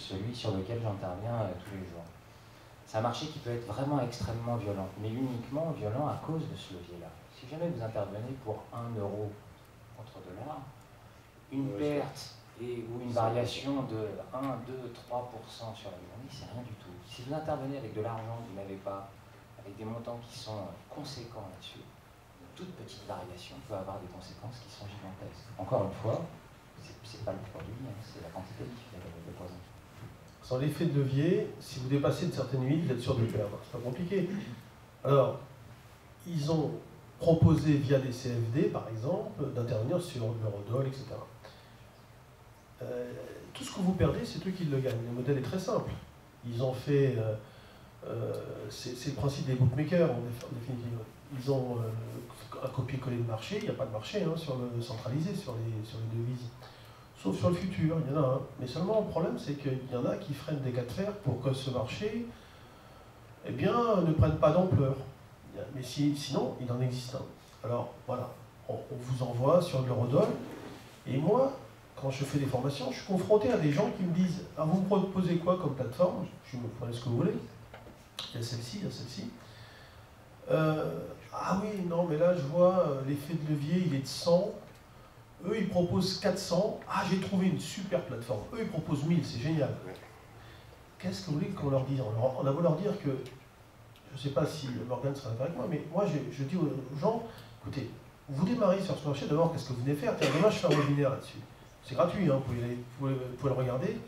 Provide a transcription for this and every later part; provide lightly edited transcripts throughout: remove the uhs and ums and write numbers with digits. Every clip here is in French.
celui sur lequel j'interviens tous les jours. C'est un marché qui peut être vraiment extrêmement violent, mais uniquement violent à cause de ce levier-là. Si jamais vous intervenez pour 1 euro contre dollar, une perte ou une variation de 1, 2, 3% sur la journée, c'est rien du tout. Si vous intervenez avec de l'argent que vous n'avez pas, avec des montants qui sont conséquents là-dessus, une toute petite variation peut avoir des conséquences qui sont gigantesques. Encore une fois, c'est pas le produit, hein, c'est la quantité qui fait le poison. Sans l'effet de levier, si vous dépassez une certaine limite, vous êtes sûr de perdre. C'est pas compliqué. Alors, ils ont proposé via des CFD, par exemple, d'intervenir sur l'eurodoll, etc. Tout ce que vous perdez, c'est eux qui le gagnent. Le modèle est très simple. Ils ont fait... c'est le principe des bookmakers, en définitive. Ils ont un copier-coller de marché. Il n'y a pas de marché hein, sur le centralisé, sur les devises. Sauf sur le futur, il y en a un. Mais seulement, le problème, c'est qu'il y en a qui freinent des cas de fer pour que ce marché eh bien, ne prenne pas d'ampleur. Mais sinon, il en existe un. Alors, voilà, on vous envoie sur l'eurodoll. Et moi, quand je fais des formations, je suis confronté à des gens qui me disent « Ah, vous me proposez quoi comme plateforme ?» Je me prenez ce que vous voulez. Il y a celle-ci, il y a celle-ci. Ah oui, non, mais là, je vois, l'effet de levier, il est de 100. Eux, ils proposent 400. Ah, j'ai trouvé une super plateforme. Eux, ils proposent 1000, c'est génial. Qu'est-ce que vous voulez qu'on leur dise? On a beau leur dire que, je ne sais pas si Morgane sera d'accord avec moi, mais moi, je dis aux gens, écoutez, vous démarrez sur ce marché, d'abord, qu'est-ce que vous venez faire? Tiens, demain, je fais un webinaire là-dessus. C'est gratuit, hein, vous pouvez le regarder.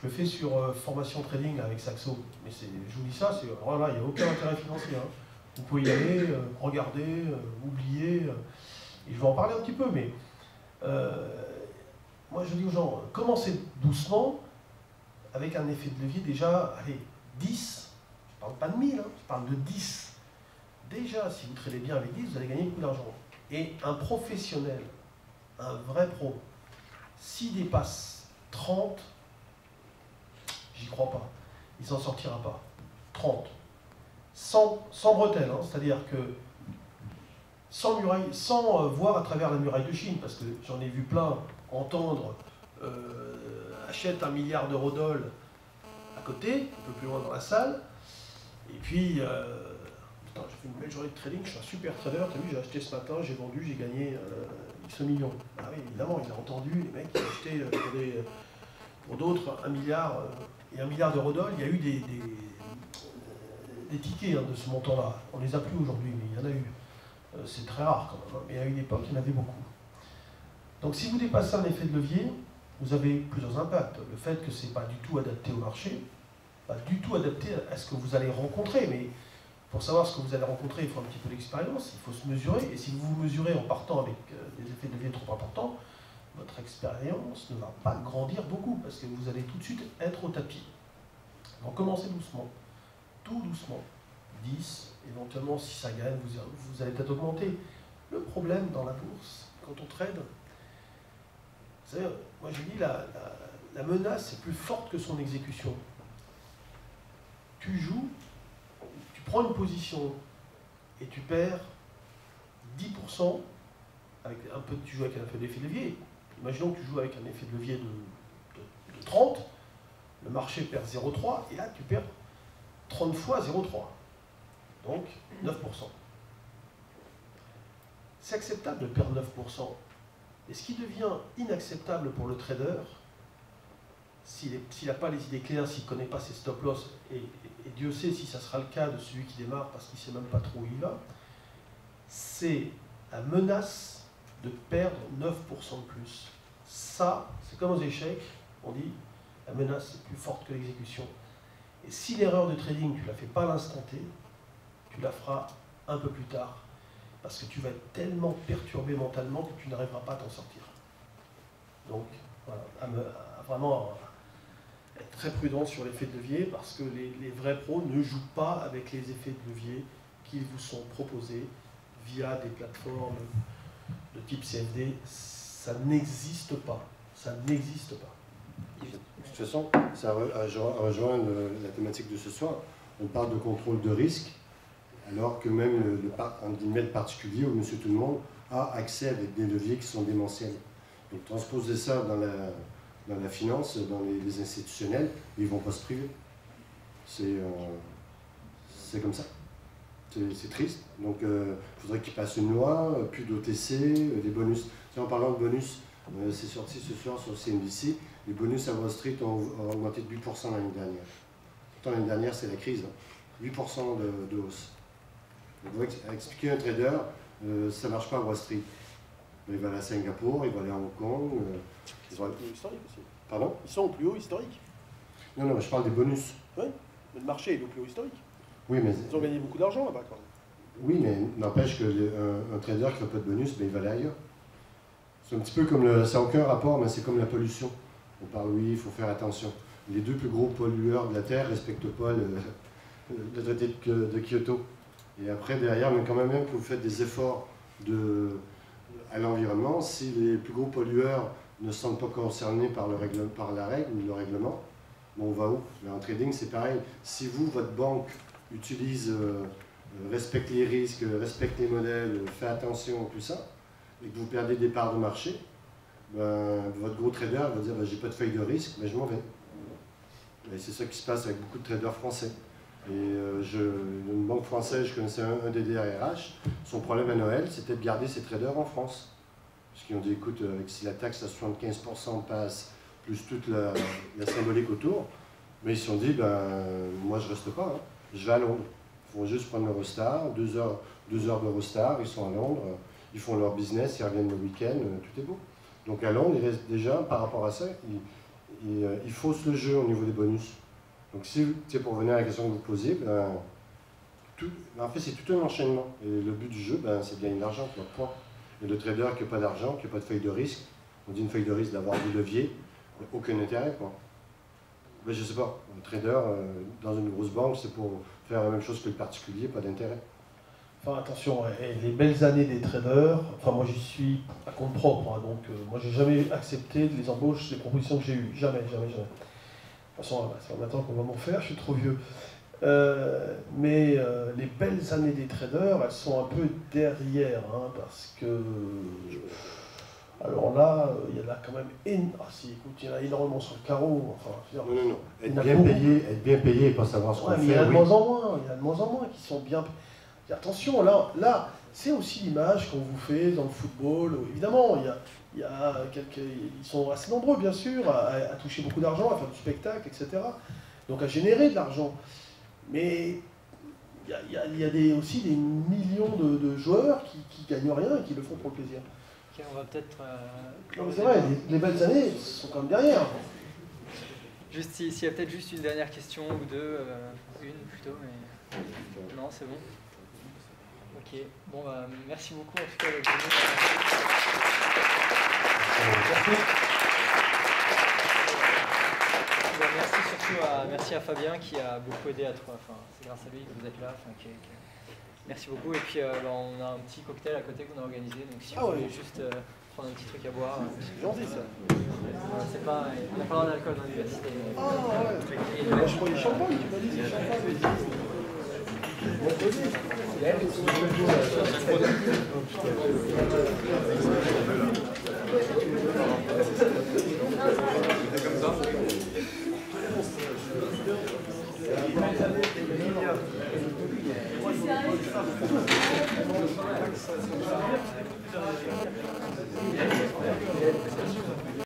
Je le fais sur formation trading avec Saxo. Mais je vous dis ça, alors là, il n'y a aucun intérêt financier. Hein. Vous pouvez y aller, regarder, oublier. Et je vais en parler un petit peu, mais moi je dis aux gens, commencez doucement, avec un effet de levier déjà, allez, 10. Je ne parle pas de 1000, hein, je parle de 10. Déjà, si vous tradez bien avec 10, vous allez gagner beaucoup d'argent. Et un professionnel, un vrai pro, s'il dépasse 30, j'y crois pas. Il s'en sortira pas. 30. Sans bretelles, hein, c'est-à-dire que sans muraille, sans voir à travers la muraille de Chine, parce que j'en ai vu plein entendre achète 1 milliard d'eurodoll à côté, un peu plus loin dans la salle, et puis putain, j'ai fait une belle journée de trading, je suis un super trader, t'as vu, j'ai acheté ce matin, j'ai vendu, j'ai gagné X millions. Ah oui, évidemment, il a entendu, les mecs qui ont acheté pour d'autres 1 milliard et 1 milliard d'eurodoll. Il y a eu des tickets hein, de ce montant-là. On ne les a plus aujourd'hui, mais il y en a eu. C'est très rare quand même, hein, mais à une époque, il y en avait beaucoup. Donc si vous dépassez un effet de levier, vous avez plusieurs impacts. Le fait que ce n'est pas du tout adapté au marché, pas du tout adapté à ce que vous allez rencontrer, mais pour savoir ce que vous allez rencontrer, il faut un petit peu d'expérience, il faut se mesurer, et si vous vous mesurez en partant avec des effets de levier trop importants, votre expérience ne va pas grandir beaucoup, parce que vous allez tout de suite être au tapis. Donc commencez doucement, tout doucement, 10, éventuellement si ça gagne, vous allez peut-être augmenter. Le problème dans la bourse, quand on trade, vous savez, moi je dis la menace est plus forte que son exécution. Tu joues, tu prends une position et tu perds 10%, avec tu joues avec un effet d'effet de levier. Imaginons que tu joues avec un effet de levier de 30, le marché perd 0,3 et là tu perds 30 fois 0,3. Donc 9%. C'est acceptable de perdre 9%. Et ce qui devient inacceptable pour le trader, s'il n'a pas les idées claires, s'il ne connaît pas ses stop-loss, et Dieu sait si ça sera le cas de celui qui démarre parce qu'il ne sait même pas trop où il va, c'est la menace de perdre 9% de plus. Ça, c'est comme aux échecs, on dit, la menace est plus forte que l'exécution. Et si l'erreur de trading, tu ne la fais pas à l'instant T, tu la feras un peu plus tard. Parce que tu vas être tellement perturbé mentalement que tu n'arriveras pas à t'en sortir. Donc, voilà, vraiment être très prudent sur l'effet de levier, parce que les vrais pros ne jouent pas avec les effets de levier qui vous sont proposés via des plateformes de type CFD. Ça n'existe pas. Ça n'existe pas. De toute façon, ça rejoint la thématique de ce soir. On parle de contrôle de risque, alors que même le particulier ou monsieur tout le monde a accès avec des leviers qui sont démentiels. Donc transposer ça dans la finance, dans les institutionnels, ils ne vont pas se priver. C'est comme ça. C'est triste. Donc il faudrait qu'ils passent une loi, plus d'OTC, des bonus. En parlant de bonus, c'est sorti ce soir sur CNBC, les bonus à Wall Street ont augmenté de 8% l'année dernière. Pourtant l'année dernière c'est la crise, hein. 8% de hausse. Donc, vous pouvez expliquer à un trader, ça ne marche pas à Wall Street. Il va aller à Singapour, il va aller à Hong Kong. Ils sont au plus haut historique aussi. Pardon? Ils sont au plus haut historique. Non, non, je parle des bonus. Oui, mais le marché est au plus haut historique. Oui, mais... Ils ont gagné beaucoup d'argent là-bas quand même. Oui, mais n'empêche qu'un trader qui n'a pas de bonus, ben, il va aller ailleurs. C'est un petit peu comme ça n'a aucun rapport, mais c'est comme la pollution. On parle, oui, il faut faire attention. Les deux plus gros pollueurs de la Terre ne respectent pas le traité de Kyoto. Et après, derrière, mais quand même que vous faites des efforts à l'environnement, si les plus gros pollueurs ne se sentent pas concernés par la règle ou le règlement, bon, on va où? Mais en trading, c'est pareil. Si vous, votre banque, utilise, respecte les risques, respecte les modèles, fait attention, tout ça, et que vous perdez des parts de marché, ben, votre gros trader va dire ben, j'ai pas de feuille de risque, mais je m'en vais. Et c'est ça qui se passe avec beaucoup de traders français. Et une banque française, je connaissais un des DRH, son problème à Noël, c'était de garder ses traders en France. Parce qu'ils ont dit, écoute, si la taxe à 75% passe, plus toute la symbolique autour, mais ils se sont dit, ben, moi je reste pas, hein. Je vais à Londres. Ils font juste prendre l'Eurostar, 2 heures d'Eurostar, ils sont à Londres, ils font leur business, ils reviennent le week-end, tout est beau. Donc à Londres, déjà, par rapport à ça, ils faussent le jeu au niveau des bonus. Donc si, pour revenir à la question que vous posez, ben, en fait c'est tout un enchaînement. Et le but du jeu, ben, c'est de gagner de l'argent, point. Et le trader qui n'a pas d'argent, qui n'a pas de feuille de risque, on dit une feuille de risque d'avoir des leviers, aucun intérêt, quoi. Mais je sais pas, un trader dans une grosse banque, c'est pour faire la même chose que le particulier, pas d'intérêt. Enfin attention, les belles années des traders, enfin moi j'y suis à compte propre, hein, donc moi j'ai jamais accepté les embauches, les propositions que j'ai eues, jamais, jamais, jamais. De toute façon, c'est maintenant qu'on va m'en faire, je suis trop vieux. Mais les belles années des traders, elles sont un peu derrière, hein, parce que... Alors là, il y en a quand même il y en a énormément sur le carreau. Enfin, non. Être bien payé et pas savoir ce qu'on fait. Il y en a de moins en moins, il y en a de moins en moins qui sont bien... Attention, là c'est aussi l'image qu'on vous fait dans le football. Évidemment, il y a ils sont assez nombreux, bien sûr, à toucher beaucoup d'argent, à faire du spectacle, etc. Donc à générer de l'argent. Mais il y a aussi des millions de joueurs qui gagnent rien et qui le font pour le plaisir. Ok, on va peut-être... Non mais c'est vrai, les belles années sont quand même derrière. Juste s'il y a peut-être juste une dernière question ou deux, une plutôt, mais... Non, c'est bon. Ok, bon bah merci beaucoup en tout cas d'être venu. Merci à Fabien qui a beaucoup aidé à toi. Enfin, c'est grâce à lui que vous êtes là. Enfin, merci beaucoup. Et puis on a un petit cocktail à côté qu'on a organisé. Donc si vous voulez juste prendre un petit truc à boire. C'est gentil ça. C'est pas, on n'a pas droit d'alcool dans l'université. Ah ouais. Je crois les champagne, tu m'as dit c'est champagne. Bon,